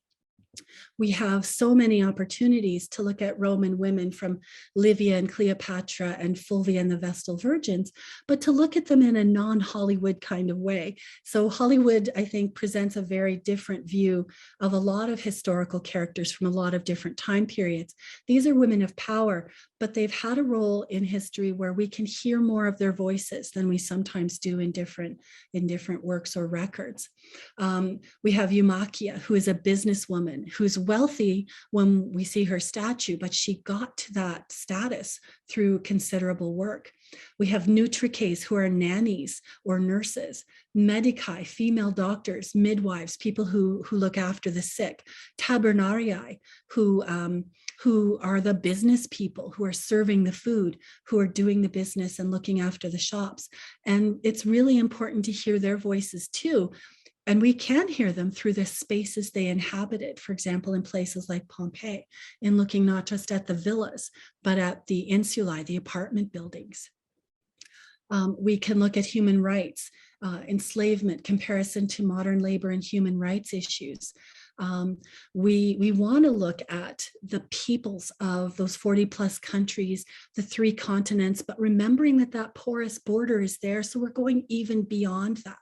we have so many opportunities to look at Roman women from Livia and Cleopatra and Fulvia and the Vestal Virgins, but to look at them in a non-Hollywood kind of way. So Hollywood, I think, presents a very different view of a lot of historical characters from a lot of different time periods. These are women of power, but they've had a role in history where we can hear more of their voices than we sometimes do in different works or records. We have Eumakia, who is a businesswoman, who's wealthy when we see her statue, but she got to that status through considerable work. We have Nutriques, who are nannies or nurses, Medici, female doctors, midwives, people who look after the sick, Tabernarii, who are the business people, who are serving the food, who are doing the business and looking after the shops. And it's really important to hear their voices too. And we can hear them through the spaces they inhabited, for example, in places like Pompeii, in looking not just at the villas, but at the insulae, the apartment buildings. We can look at human rights, enslavement, comparison to modern labor and human rights issues. We want to look at the peoples of those 40 plus countries, the 3 continents, but remembering that that porous border is there. So we're going even beyond that.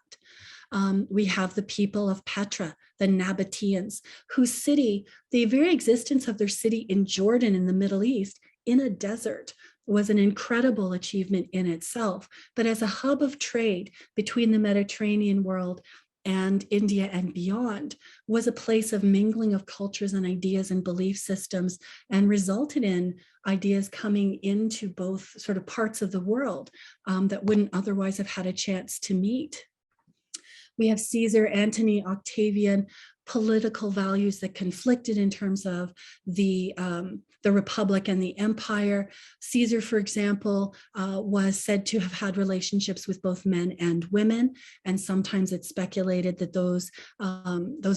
We have the people of Petra, the Nabateans, whose city, the very existence of their city in Jordan in the Middle East, in a desert, was an incredible achievement in itself. But as a hub of trade between the Mediterranean world and India and beyond, was a place of mingling of cultures and ideas and belief systems, and resulted in ideas coming into both sort of parts of the world that wouldn't otherwise have had a chance to meet. We have Caesar, Antony, Octavian, political values that conflicted in terms of the Republic and the Empire. Caesar, for example, was said to have had relationships with both men and women, and sometimes it's speculated that those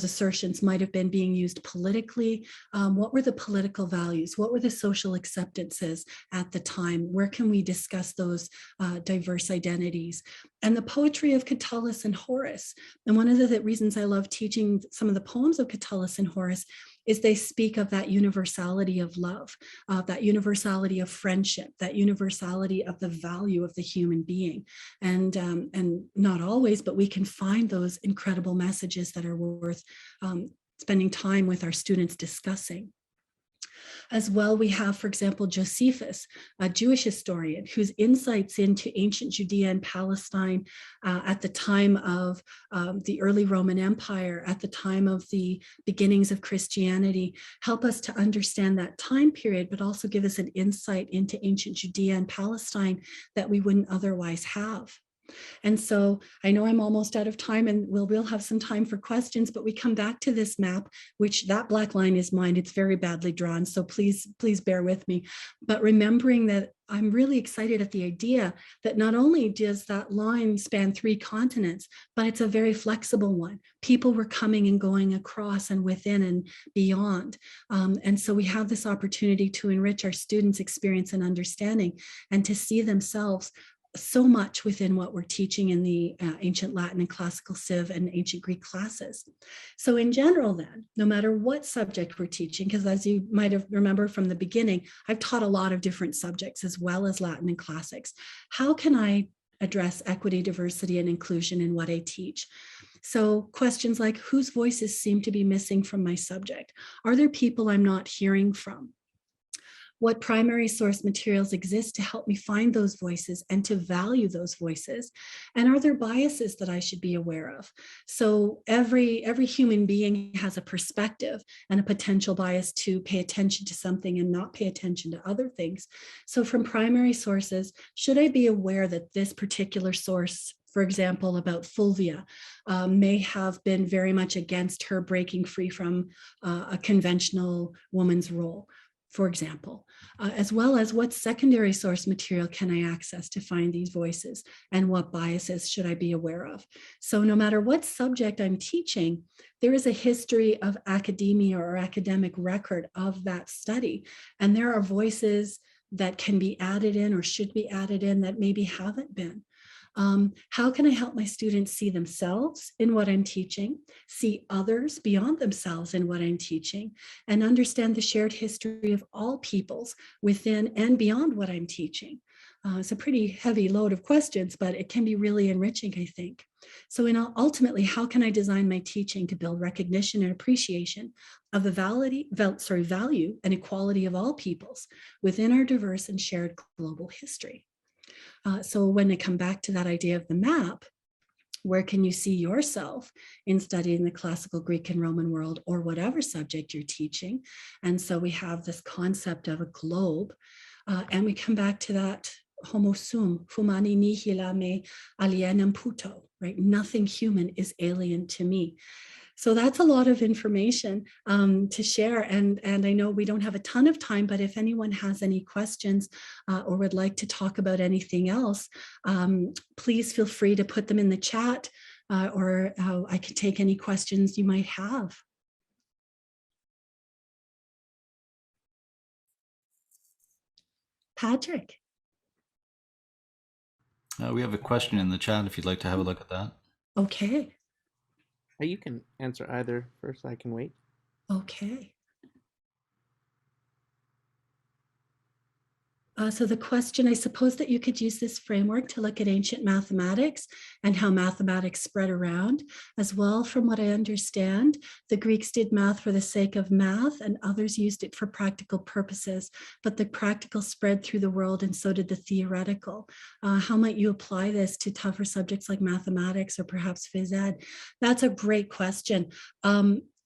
assertions might have been being used politically. What were the political values? What were the social acceptances at the time? Where can we discuss those diverse identities? And the poetry of Catullus and Horace. And one of the reasons I love teaching some of the poems of Catullus and Horace is they speak of that universality of love, that universality of friendship, that universality of the value of the human being. And not always, but we can find those incredible messages that are worth spending time with our students discussing. As well, we have, for example, Josephus, a Jewish historian whose insights into ancient Judea and Palestine at the time of the early Roman Empire, at the time of the beginnings of Christianity, help us to understand that time period, but also give us an insight into ancient Judea and Palestine that we wouldn't otherwise have. And so I know I'm almost out of time, and we'll have some time for questions, but we come back to this map, which that black line is mine. It's very badly drawn, so please bear with me. But remembering that I'm really excited at the idea that not only does that line span 3 continents, but it's a very flexible one. People were coming and going across and within and beyond. And so we have this opportunity to enrich our students' experience and understanding, and to see themselves so much within what we're teaching in the ancient Latin and classical Civ and ancient Greek classes. So in general then, no matter what subject we're teaching, because as you might have remembered from the beginning, I've taught a lot of different subjects as well as Latin and classics. How can I address equity, diversity, and inclusion in what I teach? So questions like, whose voices seem to be missing from my subject? Are there people I'm not hearing from? What primary source materials exist to help me find those voices and to value those voices? And are there biases that I should be aware of? So every human being has a perspective and a potential bias to pay attention to something and not pay attention to other things. So from primary sources, should I be aware that this particular source, for example, about Fulvia, may have been very much against her breaking free from a conventional woman's role? for example, as well as what secondary source material can I access to find these voices, and what biases should I be aware of. So no matter what subject I'm teaching, there is a history of academia or academic record of that study. And there are voices that can be added in or should be added in that maybe haven't been. How can I help my students see themselves in what I'm teaching, see others beyond themselves in what I'm teaching, and understand the shared history of all peoples within and beyond what I'm teaching? It's a pretty heavy load of questions, but it can be really enriching, I think. So ultimately, how can I design my teaching to build recognition and appreciation of the value and equality of all peoples within our diverse and shared global history? So when they come back to that idea of the map, where can you see yourself in studying the classical Greek and Roman world, or whatever subject you're teaching? And so we have this concept of a globe, and we come back to that homo sum, humani nihila me alienum puto, right? Nothing human is alien to me. So that's a lot of information to share. And I know we don't have a ton of time, but if anyone has any questions or would like to talk about anything else, please feel free to put them in the chat, or I can take any questions you might have. Patrick. We have a question in the chat if you'd like to have a look at that. Okay. You can answer either first. I can wait. Okay. So the question, I suppose that you could use this framework to look at ancient mathematics and how mathematics spread around. As well, from what I understand, the Greeks did math for the sake of math, and others used it for practical purposes, but the practical spread through the world, and so did the theoretical. How might you apply this to tougher subjects like mathematics or perhaps phys ed? That's a great question.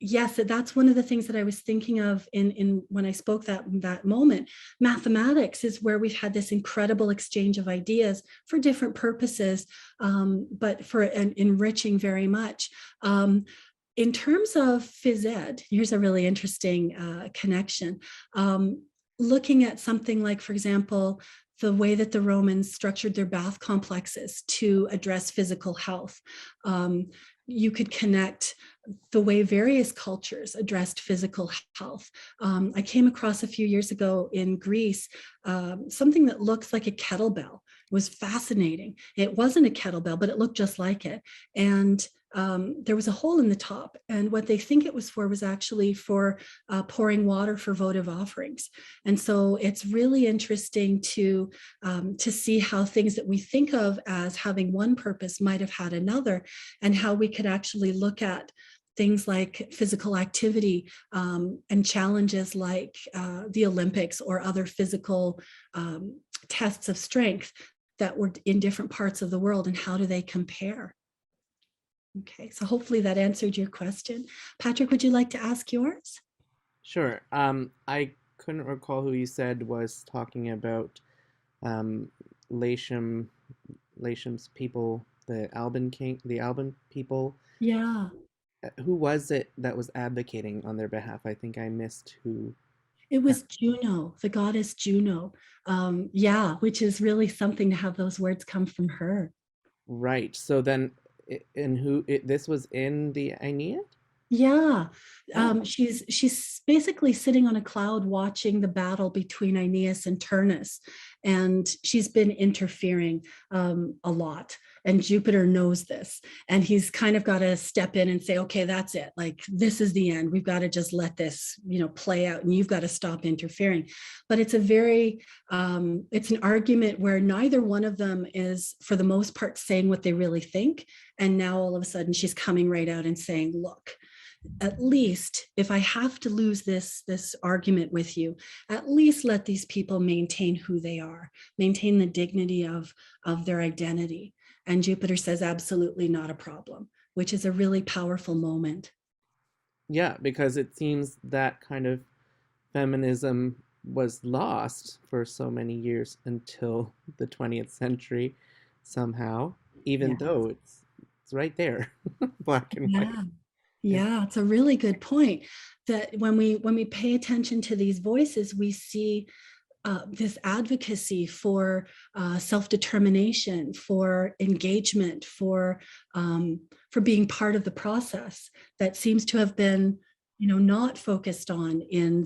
Yes, that's one of the things that I was thinking of in when I spoke that moment. Mathematics is where we've had this incredible exchange of ideas for different purposes, but for enriching very much. In terms of phys ed, here's a really interesting connection. Looking at something like, for example, the way that the Romans structured their bath complexes to address physical health. You could connect the way various cultures addressed physical health. I came across a few years ago in Greece something that looks like a kettlebell. It was fascinating. It wasn't a kettlebell, but it looked just like it. And there was a hole in the top. And what they think it was for was actually for pouring water for votive offerings. And so it's really interesting to see how things that we think of as having one purpose might have had another, and how we could actually look at things like physical activity and challenges like the Olympics or other physical tests of strength that were in different parts of the world, and how do they compare? Okay, so hopefully that answered your question. Patrick, would you like to ask yours? Sure. I couldn't recall who you said was talking about um, Latium, Latium's people, the Alban people. Yeah. Who was it that was advocating on their behalf? I think I missed who. It was Juno, the goddess Juno. Yeah, which is really something to have those words come from her. Right. So then, this was in the Aeneid? Yeah, Oh. she's basically sitting on a cloud watching the battle between Aeneas and Turnus, and she's been interfering a lot. And Jupiter knows this, and he's kind of got to step in and say, "Okay, that's it. Like this is the end. We've got to just let this, play out, and you've got to stop interfering." But it's it's an argument where neither one of them is, for the most part, saying what they really think. And now all of a sudden, she's coming right out and saying, "Look, at least if I have to lose this argument with you, at least let these people maintain who they are, maintain the dignity of their identity." And Jupiter says, absolutely not a problem, which is a really powerful moment. Yeah, because it seems that kind of feminism was lost for so many years until the 20th century somehow, even Yeah. though it's right there, black and white. Yeah. Yeah, it's a really good point that when we pay attention to these voices, we see this advocacy for self-determination, for engagement, for being part of the process that seems to have been, not focused on in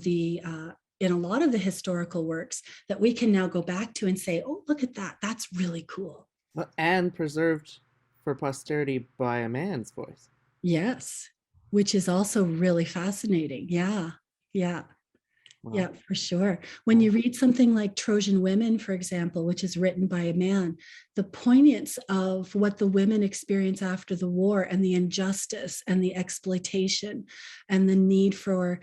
a lot of the historical works that we can now go back to and say, oh, look at that. That's really cool. And preserved for posterity by a man's voice. Yes, which is also really fascinating. Yeah, yeah. Wow. Yeah, for sure. When you read something like Trojan Women, for example, which is written by a man, the poignance of what the women experience after the war and the injustice and the exploitation and the need for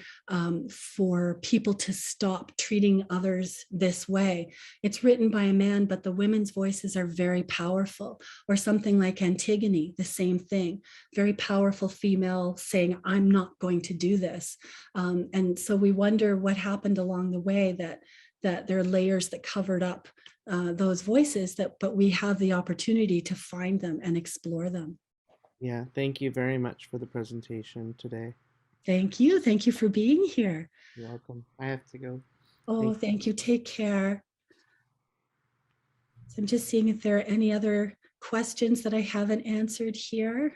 people to stop treating others this way. It's written by a man, but the women's voices are very powerful. Or something like Antigone, the same thing. Very powerful female saying, I'm not going to do this. And so we wonder what happened along the way, that there are layers that covered up those voices, but we have the opportunity to find them and explore them. Yeah, thank you very much for the presentation today. Thank you. Thank you for being here. You're welcome. I have to go. Oh, thank you. Take care. So I'm just seeing if there are any other questions that I haven't answered here.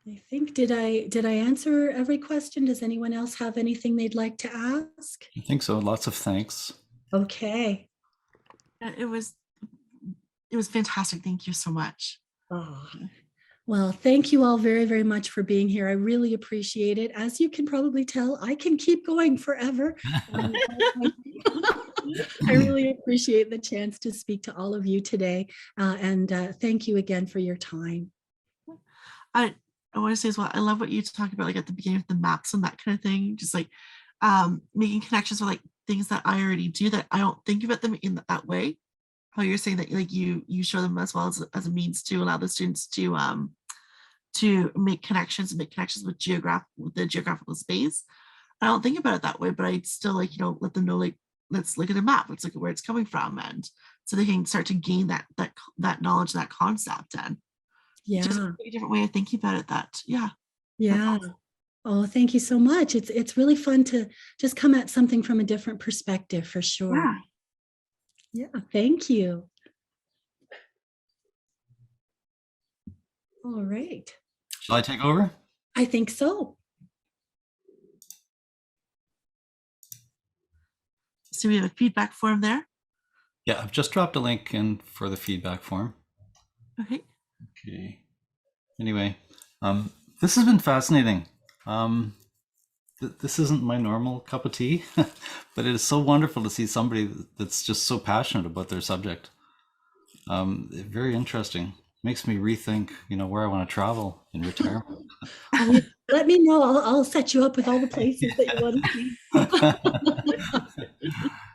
I think, did I answer every question? Does anyone else have anything they'd like to ask? I think so. Lots of thanks. Okay. It was fantastic. Thank you so much. Oh, well, thank you all very, very much for being here. I really appreciate it. As you can probably tell, I can keep going forever. I really appreciate the chance to speak to all of you today. And thank you again for your time. I want to say as well, I love what you talk about, like at the beginning with the maps and that kind of thing, just like making connections with like things that I already do that I don't think about them in that way. How you're saying that like you show them as well as a means to allow the students to make connections with the geographical space. I don't think about it that way, but I still like, let them know, like, let's look at a map, let's look at where it's coming from, and so they can start to gain that knowledge, that concept, and just a different way of thinking about it. Yeah. Awesome. Oh, thank you so much. It's really fun to just come at something from a different perspective, for sure. Yeah, thank you. All right. Shall I take over? I think so. So we have a feedback form there. Yeah, I've just dropped a link in for the feedback form. Okay. Anyway, this has been fascinating. This isn't my normal cup of tea, but it is so wonderful to see somebody that's just so passionate about their subject. Very interesting. Makes me rethink, where I want to travel in retirement. Let me know. I'll set you up with all the places that you want to see.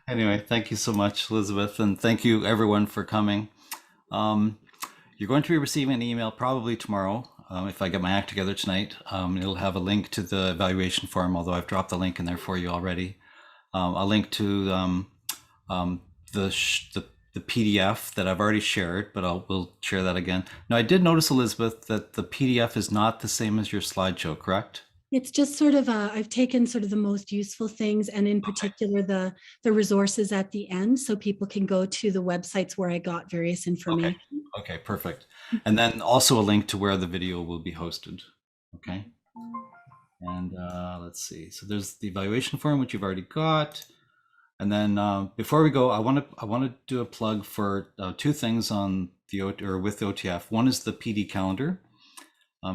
Anyway, thank you so much, Elizabeth, and thank you everyone for coming. You're going to be receiving an email probably tomorrow. If I get my act together tonight, it'll have a link to the evaluation form, although I've dropped the link in there for you already. A link to the PDF that I've already shared, but we'll share that again. Now, I did notice, Elizabeth, that the PDF is not the same as your slideshow, correct? It's just sort of I've taken sort of the most useful things, and in particular the resources at the end, so people can go to the websites where I got various information. Okay, perfect. And then also a link to where the video will be hosted. Okay. And let's see. So there's the evaluation form, which you've already got. And then before we go, I want to do a plug for two things on with the OTF. One is the PD calendar.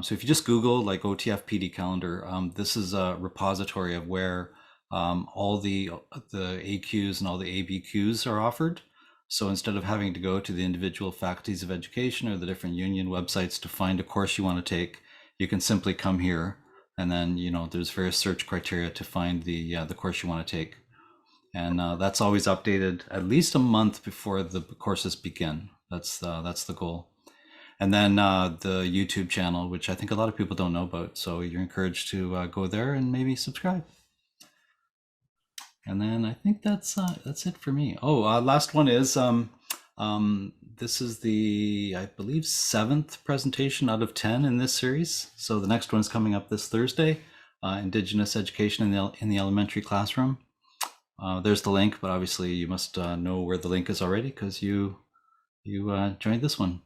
So if you just Google like OTF PD calendar, this is a repository of where all the AQs and all the ABQs are offered. So instead of having to go to the individual faculties of education or the different union websites to find a course you want to take, you can simply come here, and then there's various search criteria to find the course you want to take, and that's always updated at least a month before the courses begin. That's the goal. And then the YouTube channel, which I think a lot of people don't know about. So you're encouraged to go there and maybe subscribe. And then I think that's it for me. Oh, last one is this is the, I believe, 7th presentation out of 10 in this series. So the next one's coming up this Thursday, Indigenous Education in the Elementary Classroom. There's the link, but obviously you must know where the link is already because you joined this one.